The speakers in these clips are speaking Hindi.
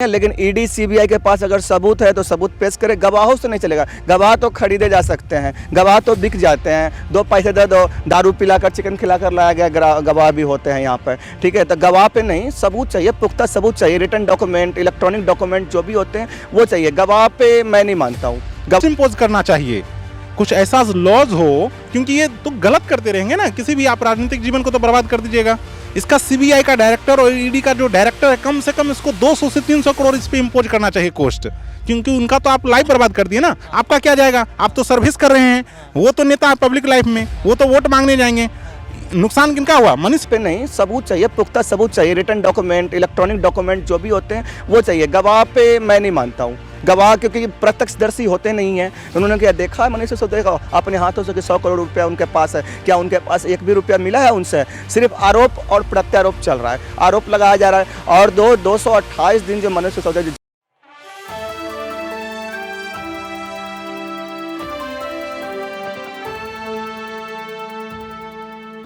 लेकिन ईडी सीबीआई के पास अगर सबूत है तो सबूत पेश करे। गवाहों से नहीं चलेगा। गवाह तो खरीदे जा सकते हैं, गवाह तो बिक जाते हैं। 2 पैसे दे दो, दारू पिलाकर चिकन खिलाकर लाया गया गवाह भी होते हैं यहाँ पर, ठीक है। तो गवाह पे नहीं, सबूत चाहिए, पुख्ता सबूत चाहिए। रिटन डॉक्यूमेंट, इलेक्ट्रॉनिक डॉक्यूमेंट जो भी होते हैं वो चाहिए। गवाह पे मैं नहीं मानता हूँ। इम्पोज करना चाहिए, कुछ ऐसा लॉज हो, क्योंकि ये तो गलत करते रहेंगे ना, किसी भी आप राजनीतिक जीवन को तो बर्बाद कर दीजिएगा। इसका सीबीआई का डायरेक्टर और ईडी का जो डायरेक्टर है, कम से कम इसको 200 से 300 करोड़ इस पे इम्पोज करना चाहिए कॉस्ट, क्योंकि उनका तो आप लाइफ बर्बाद कर दिए ना। आपका क्या जाएगा? आप तो सर्विस कर रहे हैं, वो तो नेता है पब्लिक लाइफ में, वो तो वोट मांगने जाएंगे। नुकसान किनका हुआ? मनीष पे नहीं, सबूत चाहिए, पुख्ता सबूत चाहिए। रिटन डॉक्यूमेंट, इलेक्ट्रॉनिक डॉक्यूमेंट जो भी होते हैं वो चाहिए। गवाह पे मैं नहीं मानता हूँ। गवाह क्योंकि प्रत्यक्षदर्शी होते नहीं हैं। उन्होंने क्या देखा है? मनीष सिसोदिया देखा अपने हाथों से कि 100 करोड़ रुपया उनके पास है। क्या उनके पास एक भी रुपया मिला है उनसे? सिर्फ आरोप और प्रत्यारोप चल रहा है, आरोप लगाया जा रहा है। और 228 दिन जो मनीष सिसोदिया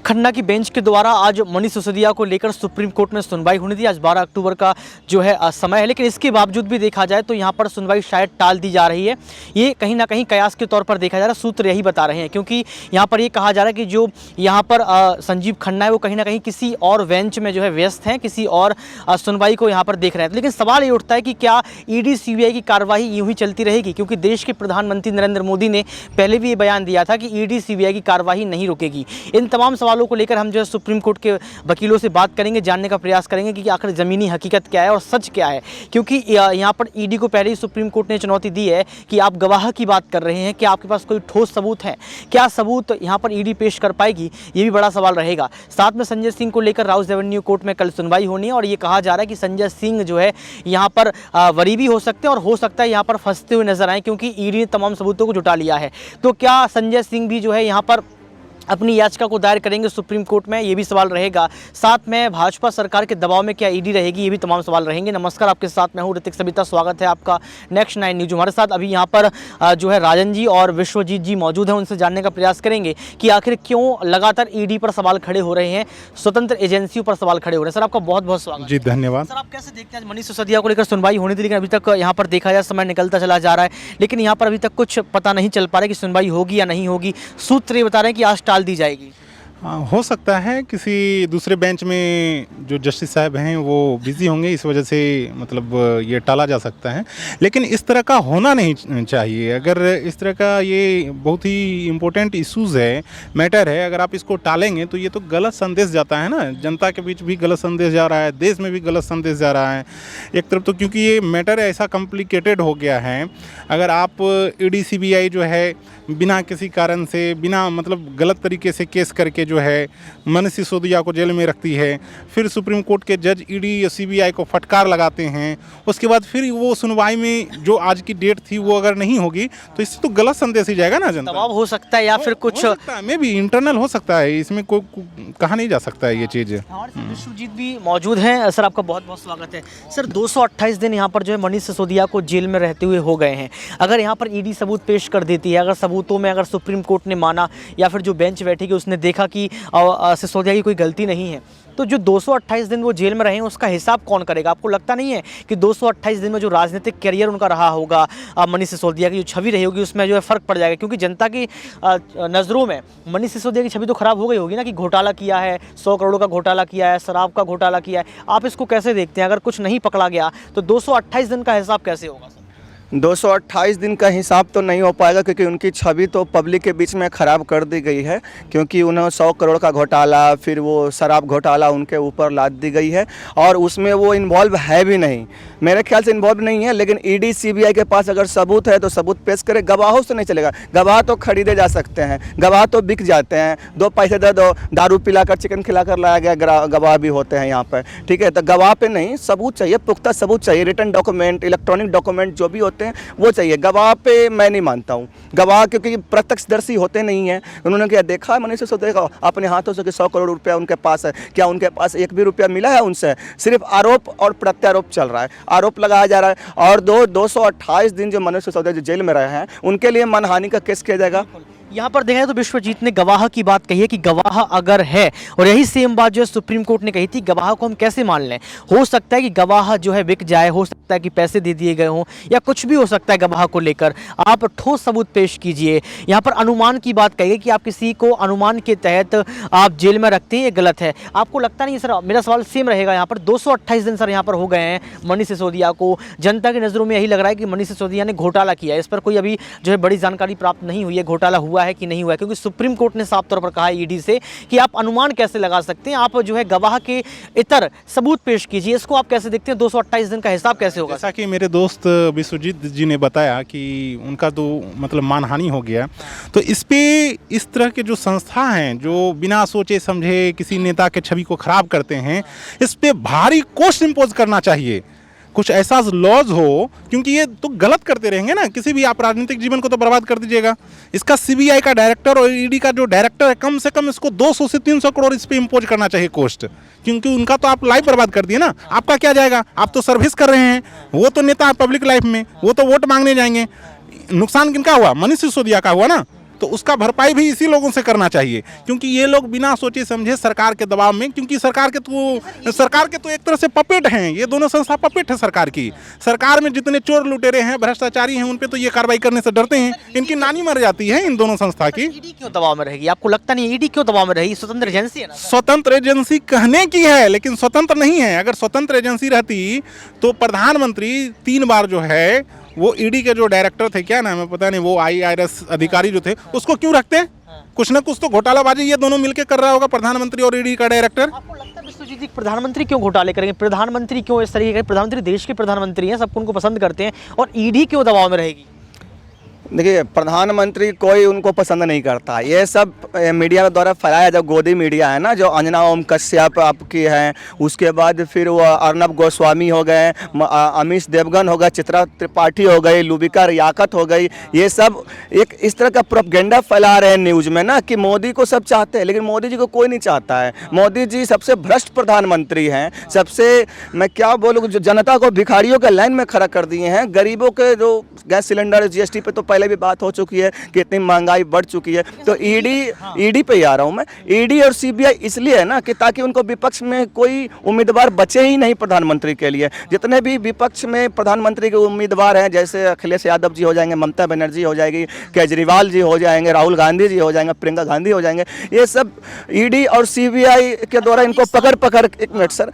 खन्ना की बेंच के द्वारा आज मनीष सिसोदिया को लेकर सुप्रीम कोर्ट में सुनवाई होनी थी। आज 12 अक्टूबर का जो है समय है, लेकिन इसके बावजूद भी देखा जाए तो यहाँ पर सुनवाई शायद टाल दी जा रही है। ये कहीं ना कहीं कयास के तौर पर देखा जा रहा है, सूत्र यही बता रहे हैं, क्योंकि यहाँ पर ये कहा जा रहा है कि जो यहाँ पर संजीव खन्ना है वो कहीं ना कहीं किसी और बेंच में जो है व्यस्त हैं, किसी और सुनवाई को यहाँ पर देख रहे हैं। लेकिन सवाल ये उठता है कि क्या ईडी सीबीआई की कार्रवाई यूँ ही चलती रहेगी? क्योंकि देश के प्रधानमंत्री नरेंद्र मोदी ने पहले भी ये बयान दिया था कि ईडी सीबीआई की कार्रवाई नहीं रुकेगी। इन तमाम सवालों को लेकर हम जो है सुप्रीम कोर्ट के वकीलों से बात करेंगे, जानने का प्रयास करेंगे कि आखिर ज़मीनी हकीकत क्या है और सच क्या है। क्योंकि यहाँ पर ईडी को पहले ही सुप्रीम कोर्ट ने चुनौती दी है कि आप गवाह की बात कर रहे हैं, क्या आपके पास कोई ठोस सबूत है? क्या सबूत यहाँ पर ईडी पेश कर पाएगी? ये भी बड़ा सवाल रहेगा। साथ में संजय सिंह को लेकर राउस एवेन्यू कोर्ट में कल सुनवाई होनी है और ये कहा जा रहा है कि संजय सिंह जो है यहाँ पर वरी भी हो सकते हैं और हो सकता है यहाँ पर फंसते हुए नजर आए, क्योंकि ईडी ने तमाम सबूतों को जुटा लिया है। तो क्या संजय सिंह भी जो है यहाँ पर अपनी याचिका को दायर करेंगे सुप्रीम कोर्ट में? ये भी सवाल रहेगा। साथ में भाजपा सरकार के दबाव में क्या ईडी रहेगी? ये भी तमाम सवाल रहेंगे। नमस्कार, आपके साथ मैं हूँ ऋतिक सबिता, स्वागत है आपका नेक्स्ट 9 न्यूज। हमारे साथ अभी यहाँ पर जो है राजन जी और विश्वजीत जी मौजूद हैं, उनसे जानने का प्रयास करेंगे कि आखिर क्यों लगातार ईडी पर सवाल खड़े हो रहे हैं, स्वतंत्र एजेंसियों पर सवाल खड़े हो रहे हैं। सर, आपका बहुत बहुत स्वागत जी, धन्यवाद। सर, आप कैसे देखते हैं? मनीष सिसोदिया को लेकर सुनवाई होनी थी, लेकिन अभी तक यहाँ पर देखा जाए समय निकलता चला जा रहा है, लेकिन यहाँ पर अभी तक कुछ पता नहीं चल पा रहा है कि सुनवाई होगी या नहीं होगी। सूत्र ये बता रहे हैं कि आज टाल दी जाएगी। हो सकता है किसी दूसरे बेंच में जो जस्टिस साहब हैं वो बिज़ी होंगे, इस वजह से मतलब ये टाला जा सकता है। लेकिन इस तरह का होना नहीं चाहिए। अगर इस तरह का ये बहुत ही इम्पोर्टेंट इश्यूज़ है, मैटर है, अगर आप इसको टालेंगे तो ये तो गलत संदेश जाता है ना। जनता के बीच भी गलत संदेश जा रहा है, देश में भी गलत संदेश जा रहा है एक तरफ तो, क्योंकि ये मैटर ऐसा कॉम्प्लिकेटेड हो गया है। अगर आप ईडी सीबीआई जो है बिना किसी कारण से, बिना मतलब गलत तरीके से केस करके जो है मनीष सिसोदिया को जेल में रखती है, फिर सुप्रीम कोर्ट के जज ईडी या सीबीआई को फटकार लगाते हैं, उसके बाद फिर वो सुनवाई में जो आज की डेट थी वो अगर नहीं होगी तो इससे तो गलत संदेश ही जाएगा ना जनता। दबाव हो सकता है या फिर कुछ में भी इंटरनल हो सकता है, इसमें कोई कहा नहीं जा सकता है ये चीज़। विश्वजीत भी मौजूद हैं। सर, आपका बहुत बहुत स्वागत है। सर, 228 दिन यहाँ पर जो है मनीष सिसोदिया को जेल में रहते हुए हो गए हैं। अगर यहाँ पर ईडी सबूत पेश कर देती है, अगर सबूतों में अगर सुप्रीम कोर्ट ने माना या फिर जो बेंच बैठेगी उसने देखा कि सिसोदिया की कोई गलती नहीं है, तो जो 228 दिन वो जेल में रहे हैं उसका हिसाब कौन करेगा? आपको लगता नहीं है कि 228 दिन में जो राजनीतिक करियर उनका रहा होगा, मनीष सिसोदिया की जो छवि रही होगी उसमें जो है फ़र्क पड़ जाएगा? क्योंकि जनता की नज़रों में मनीष सिसोदिया की छवि तो खराब हो गई होगी ना, कि घोटाला किया है, 100 करोड़ का घोटाला किया है, शराब का घोटाला किया है। आप इसको कैसे देखते हैं? अगर कुछ नहीं पकड़ा गया तो 228 दिन का हिसाब कैसे होगा? 228 दिन का हिसाब तो नहीं हो पाएगा, क्योंकि उनकी छवि तो पब्लिक के बीच में ख़राब कर दी गई है। क्योंकि उन्हें 100 करोड़ का घोटाला, फिर वो शराब घोटाला उनके ऊपर लाद दी गई है और उसमें वो इन्वॉल्व है भी नहीं, मेरे ख्याल से इन्वॉल्व नहीं है। लेकिन ईडी सीबीआई के पास अगर सबूत है तो सबूत पेश करे। गवाहों से नहीं चलेगा। गवाह तो खरीदे जा सकते हैं, गवाह तो बिक जाते हैं। 2 पैसे दे दो, दारू पिलाकर चिकन खिलाकर लाया गया गवाह भी होते हैं यहाँ पर, ठीक है। तो गवाह पे नहीं, सबूत चाहिए, पुख्ता सबूत चाहिए। रिटन डॉक्यूमेंट, इलेक्ट्रॉनिक डॉक्यूमेंट जो भी होते हैं वो चाहिए। गवाह पे मैं नहीं मानता हूँ। गवाह क्योंकि प्रत्यक्षदर्शी होते नहीं हैं। उन्होंने क्या देखा है? मनीष सिसोदिया देखा अपने हाथों से कि 100 करोड़ रुपया उनके पास है। क्या उनके पास एक भी रुपया मिला है उनसे? सिर्फ आरोप और प्रत्यारोप चल रहा है, आरोप लगाया जा रहा है। और 228 दिन जो मनीष सिसोदिया जो जेल में रहे हैं उनके लिए मानहानि का केस किया जाएगा। यहाँ पर देखा जाए तो विश्वजीत ने गवाह की बात कही है कि गवाह अगर है, और यही सेम बात जो है सुप्रीम कोर्ट ने कही थी, गवाह को हम कैसे मान लें। हो सकता है कि गवाह जो है बिक जाए, हो सकता है कि पैसे दे दिए गए हों, या कुछ भी हो सकता है गवाह को लेकर। आप ठोस सबूत पेश कीजिए। यहाँ पर अनुमान की बात कही है कि आप किसी को अनुमान के तहत आप जेल में रखते हैं, ये गलत है। आपको लगता नहीं सर? मेरा सवाल सेम रहेगा यहाँ पर। 228 दिन सर यहाँ पर हो गए हैं मनीष सिसोदिया को। जनता की नज़रों में यही लग रहा है कि मनीष सिसोदिया ने घोटाला किया है। इस पर कोई अभी जो है बड़ी जानकारी प्राप्त नहीं हुई है, घोटाला हुआ है कि नहीं हुआ है, क्योंकि सुप्रीम कोर्ट ने साफ तौर पर कहा है ईडी से कि आप अनुमान कैसे लगा सकते हैं, आप जो है गवाह के इतर सबूत पेश कीजिए। इसको आप कैसे देखते हैं? 228 दिन का हिसाब कैसे होगा? जैसा कि मेरे दोस्त विश्वजीत जी ने बताया कि उनका तो मतलब मानहानि हो गया, तो इस पे इस तरह के जो संस्था हैं जो बिना सोचे समझे किसी नेता के छवि को खराब करते हैं, इस पे भारी कोस्ट इम्पोज करना चाहिए। कुछ ऐसा लॉज हो, क्योंकि ये तो गलत करते रहेंगे ना, किसी भी आप राजनीतिक जीवन को तो बर्बाद कर दीजिएगा। इसका सीबीआई का डायरेक्टर और ईडी का जो डायरेक्टर है, कम से कम इसको 200 से 300 करोड़ इस पे इम्पोज करना चाहिए कोस्ट, क्योंकि उनका तो आप लाइफ बर्बाद कर दिए ना। आपका क्या जाएगा? आप तो सर्विस कर रहे हैं, वो तो नेता है पब्लिक लाइफ में, वो तो वोट मांगने जाएंगे। नुकसान किनका हुआ? मनीष सिसोदिया का हुआ ना, तो उसका भरपाई भी इसी लोगों से करना चाहिए, क्योंकि ये लोग बिना सोचे समझे सरकार के दबाव में, क्योंकि सरकार के तो एक तरह से पपेट हैं, ये दोनों संस्था पपेट है सरकार की। सरकार में जितने चोर लुटेरे हैं, भ्रष्टाचारी हैं, उन पे तो ये कार्रवाई करने से डरते हैं। इनकी नानी मर जाती है इन दोनों संस्था की। ईडी क्यों दबाव में रहेगी? आपको लगता नहीं ईडी क्यों दबाव में रहेगी? स्वतंत्र एजेंसी है ना। स्वतंत्र एजेंसी कहने की है, लेकिन स्वतंत्र नहीं है। अगर स्वतंत्र एजेंसी रहती तो प्रधानमंत्री 3 बार जो है वो ईडी के जो डायरेक्टर थे, क्या नाम है पता नहीं, वो IRS अधिकारी जो थे, उसको क्यों रखते हैं? कुछ ना कुछ तो घोटालाबाजी ये दोनों मिलके कर रहा होगा, प्रधानमंत्री और ईडी का डायरेक्टर। आपको लगता है विश्वजीत जी प्रधानमंत्री क्यों घोटाले करेंगे? प्रधानमंत्री क्यों इस तरीके के? प्रधानमंत्री देश के प्रधानमंत्री हैं, सबको उनको पसंद करते हैं, और ईडी क्यों दबाव में रहेगी? देखिए, प्रधानमंत्री कोई उनको पसंद नहीं करता। ये सब मीडिया द्वारा फैलाया, जो गोदी मीडिया है ना, जो अंजना ओम कश्यप आपकी हैं, उसके बाद फिर वो अर्नब गोस्वामी हो गए, अमीश देवगन हो गए, चित्रा त्रिपाठी हो गई, लुबिका रियाकत हो गई, ये सब एक इस तरह का प्रोपगेंडा फैला रहे हैं न्यूज़ में ना कि मोदी को सब चाहते हैं, लेकिन मोदी जी को कोई नहीं चाहता है। मोदी जी सबसे भ्रष्ट प्रधानमंत्री हैं, सबसे, मैं क्या बोलूँ, जो जनता को भिखारियों के लाइन में खड़ा कर दिए हैं। गरीबों के जो गैस सिलेंडर GST पे तो पहले भी बात हो चुकी है कि इतनी महंगाई बढ़ चुकी है। तो ईडी पे ही आ रहा हूँ मैं। ईडी और CBI इसलिए है ना कि ताकि उनको विपक्ष में कोई उम्मीदवार बचे ही नहीं प्रधानमंत्री के लिए। जितने भी विपक्ष में प्रधानमंत्री के उम्मीदवार हैं, जैसे अखिलेश यादव जी हो जाएंगे, ममता बनर्जी हो जाएगी, केजरीवाल जी हो जाएंगे, राहुल गांधी जी हो जाएंगे, प्रियंका गांधी हो जाएंगे, ये सब ईडी और CBI के द्वारा इनको पकड़ एक मिनट सर,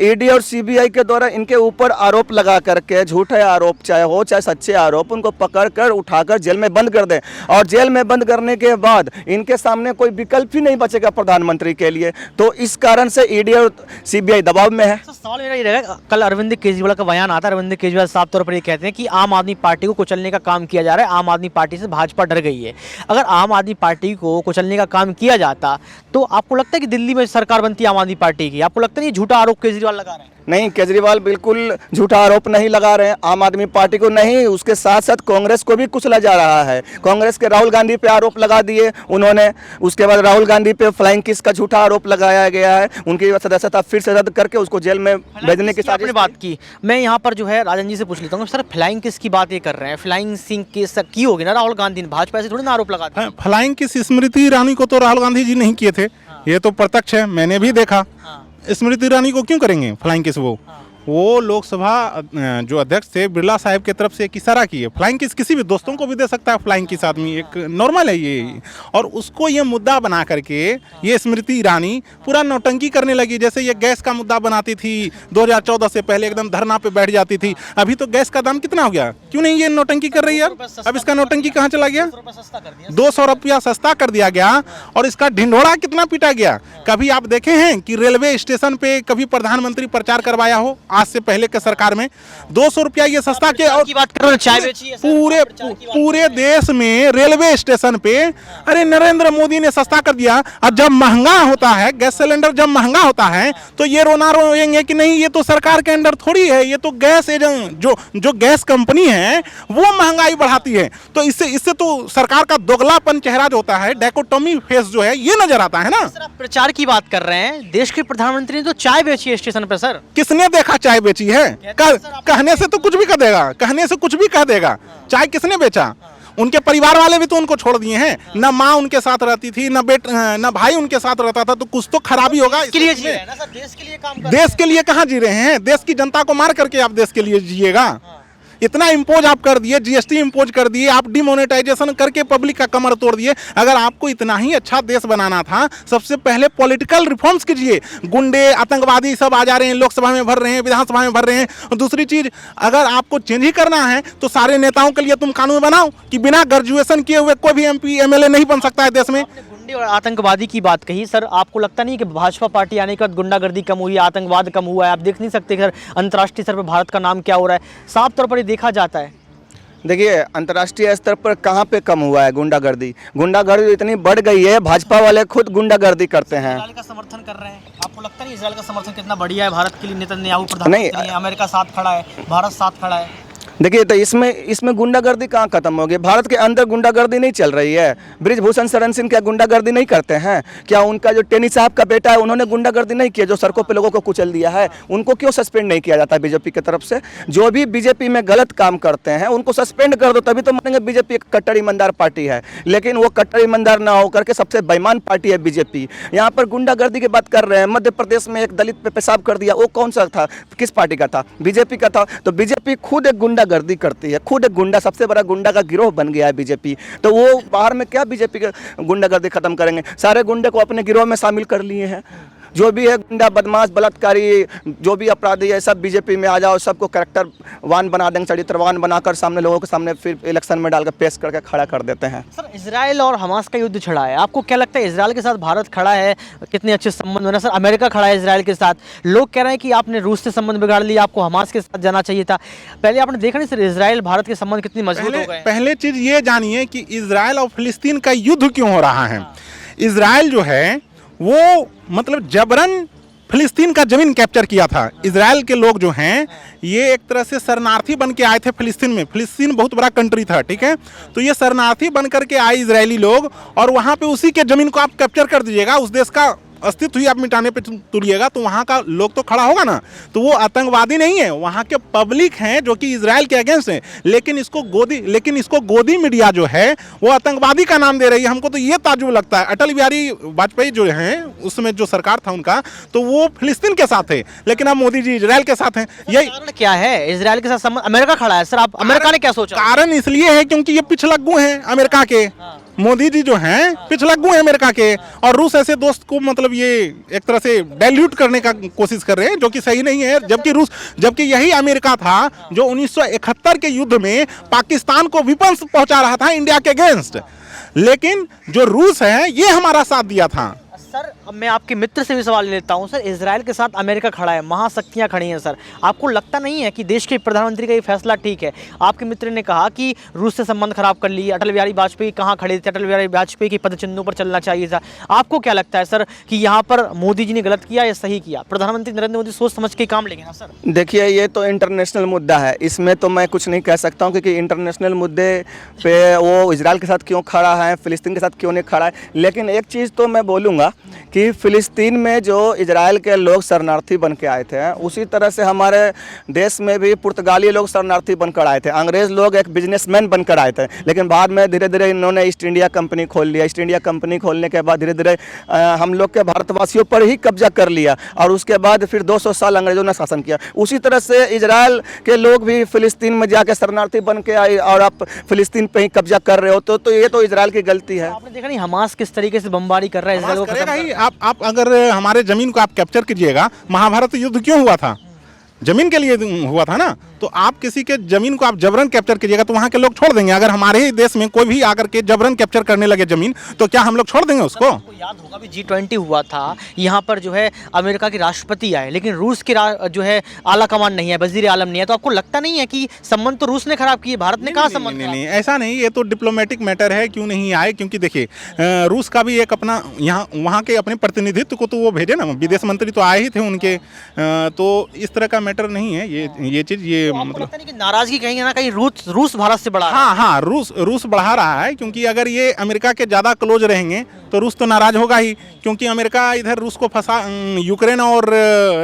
ईडी और CBI के द्वारा इनके ऊपर आरोप लगा करके, झूठे आरोप चाहे हो चाहे सच्चे आरोप, उनको पकड़ कर उठाकर जेल में बंद कर दें। और जेल में बंद करने के बाद इनके सामने कोई विकल्प ही नहीं बचेगा प्रधानमंत्री के लिए। तो इस कारण से ईडी और CBI दबाव में है। सवाल मेरा ये रहेगा, कल अरविंद केजरीवाल का बयान आता है। अरविंद केजरीवाल साफ तौर पर ये कहते हैं कि आम आदमी पार्टी को कुचलने का काम किया जा रहा है, आम आदमी पार्टी से भाजपा डर गई है। अगर आम आदमी पार्टी को कुचलने का काम किया जाता तो आपको लगता है कि दिल्ली में सरकार बनती आम आदमी पार्टी की? आपको लगता नहीं झूठा आरोप केजरीवाल लगा रहे हैं? नहीं, केजरीवाल बिल्कुल झूठा आरोप नहीं लगा रहे हैं। आम आदमी पार्टी को नहीं, उसके साथ साथ कांग्रेस को भी कुचला जा रहा है। कांग्रेस के राहुल गांधी पे आरोप लगा दिए उन्होंने, उसके बाद राहुल गांधी पे फ्लाइंग किस का झूठा आरोप लगाया गया है। उनकी सदस्यता फिर से रद्द करके उसको जेल में भेजने की आपने बात की। मैं यहाँ पर जो है राजन जी से पूछ लेता हूँ, सर फ्लाइंग किस की बात ये कर रहे हैं? फ्लाइंग सिंह केस की होगी ना राहुल गांधी ने, भाजपा से थोड़ी ना आरोप लगाते हैं। फ्लाइंग किस स्मृति ईरानी को तो राहुल गांधी जी नहीं किए थे, ये तो प्रत्यक्ष है, मैंने भी देखा। स्मृति ईरानी को क्यों करेंगे फ्लाइंग किस? वो लोकसभा जो अध्यक्ष थे बिरला साहब की तरफ से एक इशारा किए। फ्लाइंग किस किसी भी दोस्तों को भी दे सकता है, फ्लाइंग किस आदमी एक नॉर्मल है ये। और उसको ये मुद्दा बना करके ये स्मृति ईरानी पूरा नौटंकी करने लगी। जैसे ये गैस का मुद्दा बनाती थी 2014 से पहले, एकदम धरना पे बैठ जाती थी। अभी तो गैस का दाम कितना हो गया, क्यों नहीं ये नौटंकी कर रही है? अब इसका नौटंकी कहाँ चला गया? 200 रुपया सस्ता कर दिया गया। और इसका ढिंढोरा कितना पीटा गया। कभी आप देखे हैं कि रेलवे स्टेशन पे कभी प्रधानमंत्री प्रचार करवाया हो? आज से पहले के सरकार में 200 रुपया ये सस्ता के, और की बात करो, चाय बेची पूरे देश में रेलवे स्टेशन पे, अरे नरेंद्र मोदी ने सस्ता कर दिया। और जब महंगा होता है गैस सिलेंडर, जब महंगा होता है तो ये रोना रोएंगे कि नहीं ये तो सरकार के अंडर थोड़ी है, ये तो गैस एजेंट जो गैस कंपनी है वो महंगाई बढ़ाती है। तो इससे तो सरकार का दोगलापन चेहरा जो होता है, डायकोटोमी फेस जो है, ये नजर आता है ना। सर आप प्रचार की बात कर रहे हैं, देश के प्रधानमंत्री ने तो चाय बेची है स्टेशन पर। सर किसने देखा चाय बेची है? कहने से तो कुछ भी कह देगा, कहने से कुछ भी कह देगा। चाय किसने बेचा? उनके परिवार वाले भी तो उनको छोड़ दिए हैं, ना माँ उनके साथ रहती थी, ना भाई उनके साथ रहता था, तो कुछ तो खराबी होगा। के लिए जी रहे हैं ना सर, देश के लिए काम कर रहे देश के लिए कहाँ जी रहे हैं? देश की जनता को मार करके आप देश के लिए जिएगा? इतना इम्पोज आप कर दिए, जीएसटी इम्पोज कर दिए, आप डिमोनेटाइजेशन करके पब्लिक का कमर तोड़ दिए। अगर आपको इतना ही अच्छा देश बनाना था, सबसे पहले पॉलिटिकल रिफॉर्म्स कीजिए। गुंडे, आतंकवादी सब आ जा रहे हैं, लोकसभा में भर रहे हैं, विधानसभा में भर रहे हैं। और दूसरी चीज, अगर आपको चेंज ही करना है तो सारे नेताओं के लिए तुम कानून बनाओ कि बिना ग्रेजुएशन किए हुए कोई भी एमपी एमएलए नहीं बन सकता है देश में। हैं। गुंडे और आतंकवादी की बात कही सर, आपको लगता नहीं कि भाजपा पार्टी आने के बाद गुंडागर्दी कम हुई है, आतंकवाद कम हुआ है? आप देख नहीं सकते सर अंतर्राष्ट्रीय स्तर पर भारत का नाम क्या हो रहा है, साफ तौर पर ये देखा जाता है। देखिए, अंतर्राष्ट्रीय स्तर पर कहाँ पे कम हुआ है गुंडागर्दी? गुंडागर्दी इतनी बढ़ गई है, भाजपा वाले खुद गुंडागर्दी करते हैं। इजराइल का समर्थन कर रहे हैं, आपको लगता नहीं इजराइल का समर्थन कितना बढ़िया है भारत के लिए? नेतन्याहू प्रधानमंत्री हैं, अमेरिका साथ खड़ा है, भारत साथ खड़ा है। देखिए, तो इसमें गुंडागर्दी कहाँ खत्म हो गई? भारत के अंदर गुंडागर्दी नहीं चल रही है? बृजभूषण शरण सिंह क्या गुंडागर्दी नहीं करते हैं? क्या उनका जो टेनी साहब का बेटा है, उन्होंने गुंडागर्दी नहीं किया? जो सड़कों पे लोगों को कुचल दिया है, उनको क्यों सस्पेंड नहीं किया जाता बीजेपी की तरफ से? जो भी बीजेपी में गलत काम करते हैं उनको सस्पेंड कर दो, तभी तो मानेंगे बीजेपी एक कट्टर ईमानदार पार्टी है। लेकिन वो कट्टर ईमानदार ना होकर के सबसे बेईमान पार्टी है बीजेपी। यहाँ पर गुंडागर्दी की बात कर रहे हैं। मध्य प्रदेश में एक दलित पे पेशाब कर दिया, वो कौन सा था? किस पार्टी का था? बीजेपी का था। तो बीजेपी खुद एक गुंडागर्दी करती है, खुद एक गुंडा, सबसे बड़ा गुंडा का गिरोह बन गया है बीजेपी। तो वो बाहर में क्या बीजेपी के गुंडागर्दी खत्म करेंगे? सारे गुंडे को अपने गिरोह में शामिल कर लिए हैं। जो भी है गुंडा, बदमाश, बलात्कारी, जो भी अपराधी है, सब बीजेपी में आ जाओ, सबको कैरेक्टरवान बना देंगे, चरित्रवान बनाकर सामने लोगों के सामने फिर इलेक्शन में डालकर पेश करके खड़ा कर देते हैं। सर, इजराइल और हमास का युद्ध छिड़ा है, आपको क्या लगता है इजराइल के साथ भारत खड़ा है? कितने अच्छे संबंध बना सर, अमेरिका खड़ा है इजराइल के साथ। लोग कह रहे हैं कि आपने रूस से संबंध बिगाड़ लिया, आपको हमास के साथ जाना चाहिए था। पहले आपने देखा नहीं सर इजराइल भारत के संबंध कितनी मजबूत हो गए? पहले चीज ये जानिए कि इजराइल और फिलिस्तीन का युद्ध क्यों हो रहा है। इजराइल जो है वो मतलब जबरन फिलिस्तीन का जमीन कैप्चर किया था। इजराइल के लोग जो हैं ये एक तरह से शरणार्थी बन के आए थे फिलिस्तीन में। फिलिस्तीन बहुत बड़ा कंट्री था, ठीक है, तो ये शरणार्थी बन करके आए इजरायली लोग, और वहाँ पे उसी के जमीन को आप कैप्चर कर दीजिएगा, उस देश का अस्तित्व ही आप मिटाने पे तुलिएगा, तो वहाँ का लोग तो खड़ा होगा ना। तो वो आतंकवादी नहीं है, वहाँ के पब्लिक हैं जो कि इजराइल के अगेंस्ट हैं। लेकिन इसको गोदी मीडिया जो है वो आतंकवादी का नाम दे रही है। हमको तो ये ताज्जुब लगता है। अटल बिहारी वाजपेयी जो हैं, उसमें जो सरकार था उनका, तो वो फिलिस्तीन के साथ है, लेकिन अब मोदी जी इजराइल के साथ हैं। यही कारण क्या है? इजराइल के साथ संबंध, अमेरिका खड़ा है सर, आप अमेरिका ने क्या सोचा? कारण इसलिए है क्योंकि ये पिछलग्गू हैं अमेरिका के। मोदी जी जो हैं पिछलग्गू हैं अमेरिका के, और रूस ऐसे दोस्त को मतलब ये एक तरह से डाइल्यूट करने का कोशिश कर रहे हैं, जो कि सही नहीं है। जबकि यही अमेरिका था जो 1971 के युद्ध में पाकिस्तान को विपंस पहुंचा रहा था इंडिया के अगेंस्ट। लेकिन जो रूस है ये हमारा साथ दिया था। सर, अब मैं आपके मित्र से भी सवाल लेता हूं। सर, इजराइल के साथ अमेरिका खड़ा है, महाशक्तियां खड़ी हैं सर, आपको लगता नहीं है कि देश के प्रधानमंत्री का ये फैसला ठीक है? आपके मित्र ने कहा कि रूस से संबंध खराब कर लिए, अटल बिहारी वाजपेयी कहाँ खड़े थे, अटल बिहारी वाजपेयी के पदचिन्हों पर चलना चाहिए था। आपको क्या लगता है सर कि यहाँ पर मोदी जी ने गलत किया या सही किया? प्रधानमंत्री नरेंद्र मोदी सोच समझ के काम लेंगे ना सर? देखिए, ये तो इंटरनेशनल मुद्दा है, इसमें तो मैं कुछ नहीं कह सकता हूँ, क्योंकि इंटरनेशनल मुद्दे पे वो इजराइल के साथ क्यों खड़ा है, फिलिस्तीन के साथ क्यों नहीं खड़ा है। लेकिन एक चीज़ तो मैं बोलूँगा कि फिलिस्तीन में जो इजराइल के लोग शरणार्थी बन के आए थे, उसी तरह से हमारे देश में भी पुर्तगाली लोग शरणार्थी बनकर आए थे, अंग्रेज़ लोग एक बिजनेसमैन बनकर आए थे। लेकिन बाद में धीरे धीरे इन्होंने ईस्ट इंडिया कंपनी खोल लिया। ईस्ट इंडिया कंपनी खोलने के बाद धीरे धीरे हम लोग के भारतवासियों पर ही कब्जा कर लिया, और उसके बाद फिर 200 साल अंग्रेज़ों ने शासन किया। उसी तरह से इजराइल के लोग भी फिलिस्तीन में जाकर शरणार्थी बन के आए, और आप फिलिस्तीन पे ही कब्जा कर रहे हो, तो ये तो इजराइल की गलती है। आपने देखा नहीं हमास किस तरीके से बमबारी कर रहा है इजराइल को खत्म कर रहा है? आप अगर हमारे जमीन को आप कैप्चर कीजिएगा, महाभारत युद्ध क्यों हुआ था? जमीन के लिए हुआ था ना। तो आप किसी के जमीन को आप जबरन कैप्चर कीजिएगा तो वहाँ के लोग छोड़ देंगे। अगर हमारे ही देश में कोई भी आकर के जबरन कैप्चर करने लगे जमीन, तो क्या हम लोग छोड़ देंगे उसको? आपको याद होगा भी G20 हुआ था, यहाँ पर जो है अमेरिका के राष्ट्रपति आए, लेकिन रूस के जो है आला कमान नहीं है, वजीर आलम नहीं है। तो आपको लगता नहीं है कि संबंध तो रूस ने खराब किए, भारत ने कहा संबंध? नहीं, ऐसा नहीं, ये तो डिप्लोमेटिक मैटर है। क्यों नहीं आए? क्योंकि देखिए रूस का भी एक अपना यहाँ वहाँ के अपने प्रतिनिधित्व को तो वो भेजे ना, विदेश मंत्री तो आए ही थे उनके। तो इस तरह का मैटर नहीं है ये चीज़। ये मतलब नाराजगी कहीं ना कहीं रूस भारत से बढ़ा। हाँ, रूस बढ़ा रहा है, क्योंकि अगर ये अमेरिका के ज़्यादा क्लोज रहेंगे तो रूस तो नाराज होगा ही, क्योंकि अमेरिका इधर रूस को फंसा, यूक्रेन और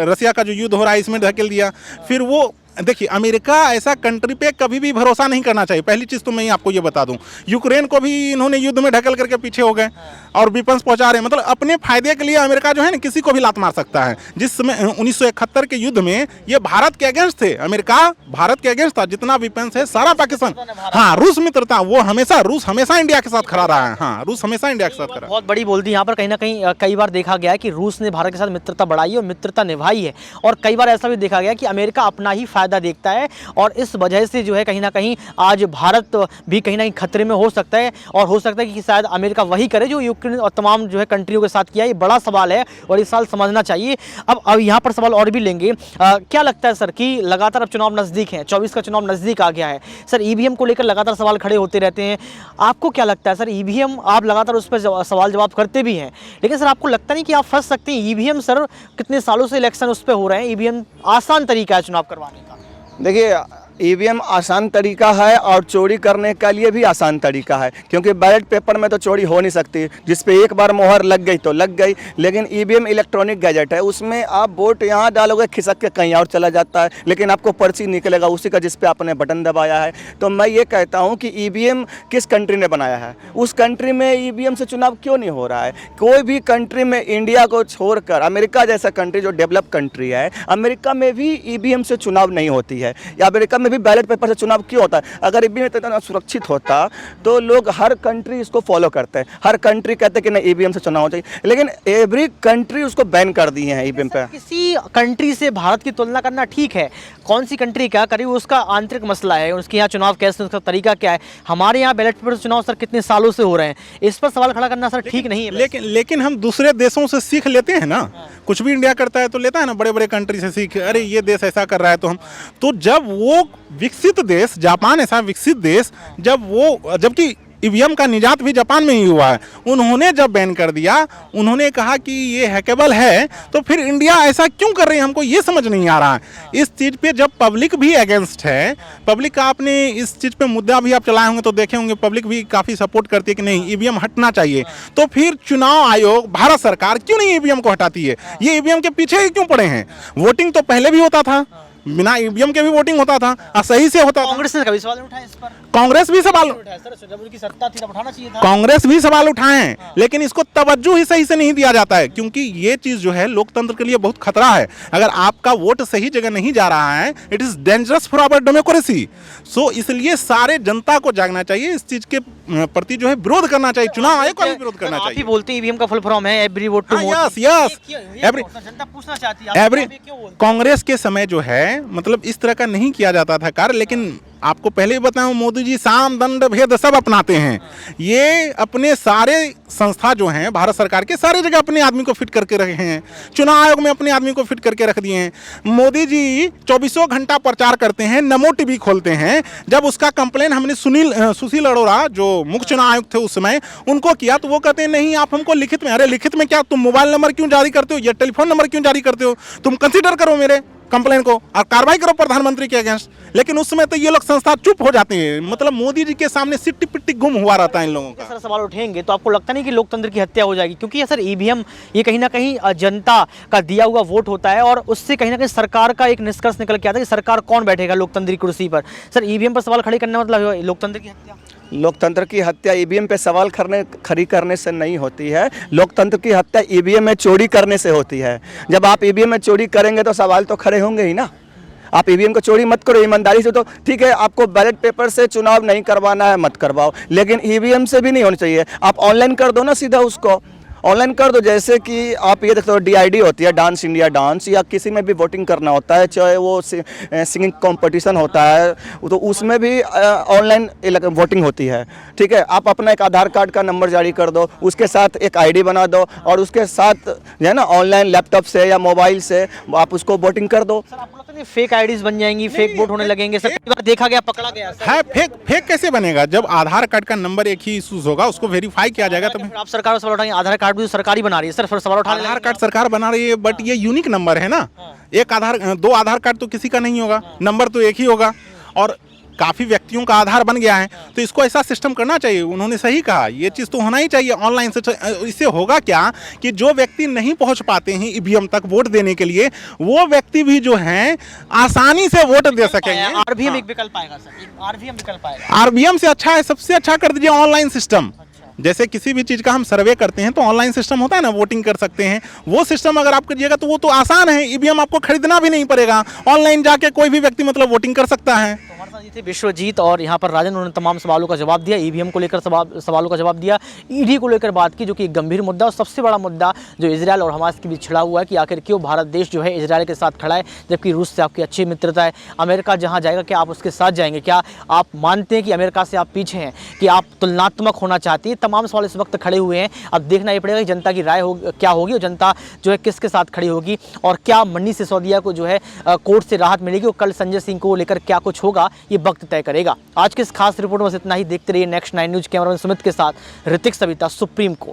रसिया का जो युद्ध हो रहा है इसमें धकेल दिया। फिर वो देखिए, अमेरिका ऐसा कंट्री पे कभी भी भरोसा नहीं करना चाहिए। पहली चीज़ तो मैं आपको ये बता दूं, यूक्रेन को भी इन्होंने युद्ध में ढकल करके पीछे हो गए और विपन्स पहुंचा रहे हैं। मतलब अपने फायदे के लिए अमेरिका जो है ना किसी को भी लात मार सकता है। जिस समय 1971 के युद्ध में ये भारत के अगेंस्ट थे, अमेरिका भारत के अगेंस्ट था। जितना विपन्स है सारा पाकिस्तान, हाँ रूस मित्रता, वो हमेशा रूस हमेशा इंडिया के साथ खड़ा रहा है। हाँ, रूस हमेशा इंडिया के साथ खड़ा। बहुत बड़ी बोल दी यहाँ पर। कहीं ना कहीं कई बार देखा गया है कि रूस ने भारत के साथ मित्रता बढ़ाई है और मित्रता निभाई है, और कई बार ऐसा भी देखा गया कि अमेरिका अपना ही फायदा देखता है, और इस वजह से जो है कहीं ना कहीं आज भारत भी कहीं ना कहीं खतरे में हो सकता है, और हो सकता है कि शायद अमेरिका वही करे जो यूक्रेन और तमाम जो है कंट्रियों के साथ किया। ये बड़ा सवाल है और इस साल समझना चाहिए। अब यहाँ पर सवाल और भी लेंगे। क्या लगता है सर कि लगातार अब चुनाव नज़दीक हैं, 24 का चुनाव नज़दीक आ गया है सर, ईवीएम को लेकर लगातार सवाल खड़े होते रहते हैं। आपको क्या लगता है सर, ईवीएम आप लगातार उस पर सवाल जवाब करते भी हैं, लेकिन सर आपको लगता नहीं कि आप फंस सकते हैं? ईवीएम सर कितने सालों से इलेक्शन उस पर हो रहे हैं, ईवीएम आसान तरीका है चुनाव करवाने का। देखिए, ईवीएम आसान तरीका है और चोरी करने के लिए भी आसान तरीका है, क्योंकि बैलेट पेपर में तो चोरी हो नहीं सकती, जिस पे एक बार मोहर लग गई तो लग गई। लेकिन ईवीएम इलेक्ट्रॉनिक गैजेट है, उसमें आप वोट यहाँ डालोगे खिसक के कहीं और चला जाता है, लेकिन आपको पर्ची निकलेगा उसी का जिस पे आपने बटन दबाया है। तो मैं ये कहता हूँ कि ईवीएम किस कंट्री ने बनाया है, उस कंट्री में ईवीएम से चुनाव क्यों नहीं हो रहा है। कोई भी कंट्री में, इंडिया को छोड़कर, अमेरिका जैसा कंट्री जो डेवलप कंट्री है, अमेरिका में भी ईवीएम से चुनाव नहीं होती है, या अमेरिका में भी बैलेट पेपर से चुनाव क्यों होता है। अगर ईवीएम इतना सुरक्षित होता तो लोग, हर कंट्री इसको फॉलो करते हैं, हर कंट्री कहते हैं कि नहीं ईवीएम से चुनाव होना चाहिए, लेकिन एवरी कंट्री उसको बैन कर दी है ईवीएम पे। किसी कंट्री से भारत की तुलना करना ठीक है, कौन सी कंट्री क्या करी उसका आंतरिक मसला है, उसके यहाँ चुनाव कैसे, उसका तरीका क्या है। हमारे यहाँ बैलेट पेपर चुनाव सर कितने सालों से हो रहे हैं, इस पर सवाल खड़ा करना सर ठीक नहीं है। लेकिन हम दूसरे देशों से सीख लेते हैं ना। कुछ भी इंडिया करता है तो लेता है ना, बड़े बड़े कंट्री से सीख, अरे ये देश ऐसा कर रहा है तो हम, तो जब वो विकसित देश, जापान ऐसा विकसित देश, जबकि ईवीएम का निजात भी जापान में ही हुआ है, उन्होंने जब बैन कर दिया, उन्होंने कहा कि ये हैकेबल है, तो फिर इंडिया ऐसा क्यों कर रही है, हमको ये समझ नहीं आ रहा है। इस चीज़ पे जब पब्लिक भी अगेंस्ट है, पब्लिक का आपने इस चीज़ पे मुद्दा भी आप चलाए होंगे तो देखे होंगे, पब्लिक भी काफ़ी सपोर्ट करती है कि नहीं ईवीएम हटना चाहिए, तो फिर चुनाव आयोग, भारत सरकार क्यों नहीं ईवीएम को हटाती है? ये ईवीएम के पीछे ही क्यों पड़े हैं? वोटिंग तो पहले भी होता था, बिना ईवीएम के भी वोटिंग होता था और सही से होता था। कांग्रेस ने कभी सवाल उठाया इस पर? कांग्रेस भी सवाल उठाया सर, जब उनकी सत्ता थी तब उठाना चाहिए था। कांग्रेस भी सवाल उठाए हैं, लेकिन इसको तवज्जो ही सही से नहीं दिया जाता है, क्योंकि ये चीज जो है लोकतंत्र के लिए बहुत खतरा है। अगर आपका वोट सही जगह नहीं जा रहा है, it is dangerous for our democracy. So इसलिए सारे जनता को जागना चाहिए, इस चीज के प्रति जो है विरोध करना चाहिए, चुनाव आयोग का भी विरोध करना चाहिए। आप ही बोलते हैं ईवीएम का फुल फॉर्म है every vote to yes yes, जनता पूछना चाहती है एवरी, कांग्रेस के समय जो है मतलब इस तरह का नहीं किया जाता था कार्य। लेकिन आपको पहले ही बताऊं, मोदी जी साम दंड भेद सब अपनाते हैं। ये अपने सारे संस्था जो हैं भारत सरकार के, सारे जगह अपने आदमी को फिट करके रखे हैं। चुनाव आयोग में अपने आदमी को फिट करके रख दिए हैं। मोदी जी 24 घंटा प्रचार करते हैं, नमो टीवी खोलते हैं। जब उसका कंप्लेन हमने सुशील अरोड़ा जो मुख्य चुनाव आयुक्त थे उस समय उनको किया, तो वो कहते हैं नहीं आप हमको लिखित में, अरे लिखित में क्या, तुम मोबाइल नंबर क्यों जारी करते हो या टेलीफोन नंबर क्यों जारी करते हो, तुम कंसीडर करो मेरे कंप्लेन को और कार्रवाई करो प्रधानमंत्री के अगेंस्ट। लेकिन उस समय तो ये लोग संस्था चुप हो जाते हैं, मतलब मोदी जी के सामने सिट्टी पिट्टी गुम हुआ रहता है इन लोगों का। सर सवाल उठेंगे तो आपको लगता नहीं कि लोकतंत्र की हत्या हो जाएगी? क्योंकि सर ईवीएम ये कहीं ना कहीं जनता का दिया हुआ वोट होता है, और उससे कहीं ना कहीं सरकार का एक निष्कर्ष निकल के आता है कि सरकार कौन बैठेगा लोकतंत्र की कुर्सी पर। सर ईवीएम पर सवाल खड़े करना मतलब लोकतंत्र की हत्या? लोकतंत्र की हत्या ईवीएम पे सवाल खड़ी करने से नहीं होती है। लोकतंत्र की हत्या ईवीएम में चोरी करने से होती है। जब आप ईवीएम में चोरी करेंगे तो सवाल तो खड़े होंगे ही ना। आप ईवीएम को चोरी मत करो, ईमानदारी से, तो ठीक है आपको बैलेट पेपर से चुनाव नहीं करवाना है मत करवाओ, लेकिन ईवीएम से भी नहीं होनी चाहिए। आप ऑनलाइन कर दो ना, सीधा उसको ऑनलाइन कर दो। जैसे कि आप ये देखते हो DID होती है, डांस इंडिया डांस, या किसी में भी वोटिंग करना होता है, चाहे वो सिंगिंग कंपटीशन होता है, तो उसमें भी ऑनलाइन वोटिंग होती है। ठीक है, आप अपना एक आधार कार्ड का नंबर जारी कर दो, उसके साथ एक ID बना दो, और उसके साथ जो है ना ऑनलाइन लैपटॉप से या मोबाइल से आप उसको वोटिंग कर दो। सर आपको लगता है फेक आईडीज बन जाएंगी, फेक वोट होने लगेंगे? सर कई बार देखा गया, पकड़ा गया है। फेक कैसे बनेगा? जब आधार कार्ड का नंबर एक ही इशूज होगा, उसको वेरीफाई किया जाएगा तब। आप सरकार सवाल उठाएंगे, आधार कार्ड भी सरकारी बना रही है सर, फिर सवाल उठाने आधार कार्ड सरकार बना रही है, बट ये यूनिक नंबर है ना। एक आधार, 2 आधार कार्ड तो किसी का नहीं होगा, नंबर तो एक ही होगा। और काफ़ी व्यक्तियों का आधार बन गया है, तो इसको ऐसा सिस्टम करना चाहिए। उन्होंने सही कहा, ये चीज़ तो होना ही चाहिए ऑनलाइन से। इससे होगा क्या कि जो व्यक्ति नहीं पहुंच पाते हैं ईवीएम तक वोट देने के लिए, वो व्यक्ति भी जो हैं आसानी से वोट दे सकेंगे। आरवीएम एक विकल्प आएगा सर, एक आरवीएम विकल्प आएगा। आरबीएम से अच्छा है, सबसे अच्छा कर दीजिए ऑनलाइन सिस्टम। जैसे किसी भी चीज़ का हम सर्वे करते हैं तो ऑनलाइन सिस्टम होता है ना, वोटिंग कर सकते हैं, वो सिस्टम अगर आप करिएगा तो वो तो आसान है। ईवीएम आपको खरीदना भी नहीं पड़ेगा, ऑनलाइन जाके कोई भी व्यक्ति मतलब वोटिंग कर सकता है। तो हमारे साथ ये थे विश्वजीत और यहाँ पर राजन, उन्होंने तमाम सवालों का जवाब दिया, ईवीएम को लेकर सवालों का जवाब दिया, ईडी को लेकर बात की, जो कि एक गंभीर मुद्दा और सबसे बड़ा मुद्दा जो इजरायल और हमास के बीच छिड़ा हुआ है कि आखिर क्यों भारत देश जो है इजरायल के साथ खड़ा है, जबकि रूस से आपकी अच्छी मित्रता है। अमेरिका जहाँ जाएगा क्या आप उसके साथ जाएंगे? क्या आप मानते हैं कि अमेरिका से आप पीछे हैं, कि आप तुलनात्मक होना चाहती है? तमाम सवाल इस वक्त खड़े हुए हैं। अब देखना ये पड़ेगा कि जनता की राय क्या होगी और जनता जो है किसके साथ खड़ी होगी, और क्या मनीष सिसोदिया को जो है कोर्ट से राहत मिलेगी, और कल संजय सिंह को लेकर क्या कुछ होगा ये वक्त तय करेगा। आज के इस खास रिपोर्ट में बस इतना ही। देखते रहिए नेक्स्ट 9 न्यूज़। कैमरामैन सुमित के साथ ऋतिक सविता, सुप्रीम कोर्ट।